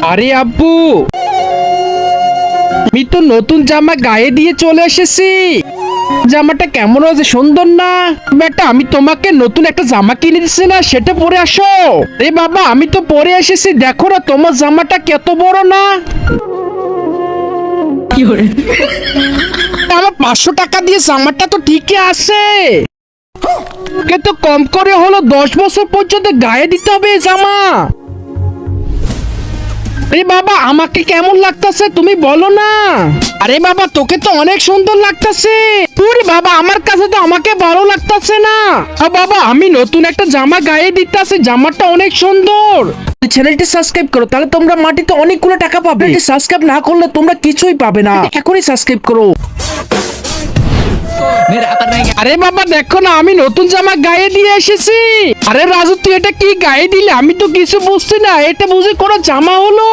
আরে আব্বু, আমি তো নতুন জামা গায়ে দিয়ে চলে এসেছি। জামাটা কেমন আছে, সুন্দর না? বেটা, আমি তোমাকে নতুন একটা জামা কিনে দিচ্ছি না, সেটা পরে আসো। এ বাবা, আমি তো পরে এসেছি, দেখো না তোমার জামাটা কত বড় না? আমার 500 টাকা দিয়ে জামাটা তো ঠিকই আছে, কিন্তু কম করে হলো 10 বছর পর্যন্ত গায়ে দিতে হবে এই জামা। আরে বাবা, আমাকে কেমন লাগতাছে তুমি বলো না? আরে বাবা, তোকে তো অনেক সুন্দর লাগতাছে। তুই বাবা, আমার কাছে তো আমাকে ভালো লাগতাছে না। বাবা, আমি নতুন একটা জামা গায়ে দিতেছি, জামাটা অনেক সুন্দর। চ্যানেলটি সাবস্ক্রাইব করো, তাহলে তোমরা মাটিতে অনেকগুলো টাকা পাবে। সাবস্ক্রাইব না করলে তোমরা কিছুই পাবে না। এখনই সাবস্ক্রাইব করো। আরে বাবা, দেখো না, আমি নতুন জামা গায়ে দিয়ে এসেছি। আরে রাজু, তুই এটা কি গায়ে দিলে? আমি তো কিছু বুঝছি না, এটা বুঝে কোনো জামা হলো?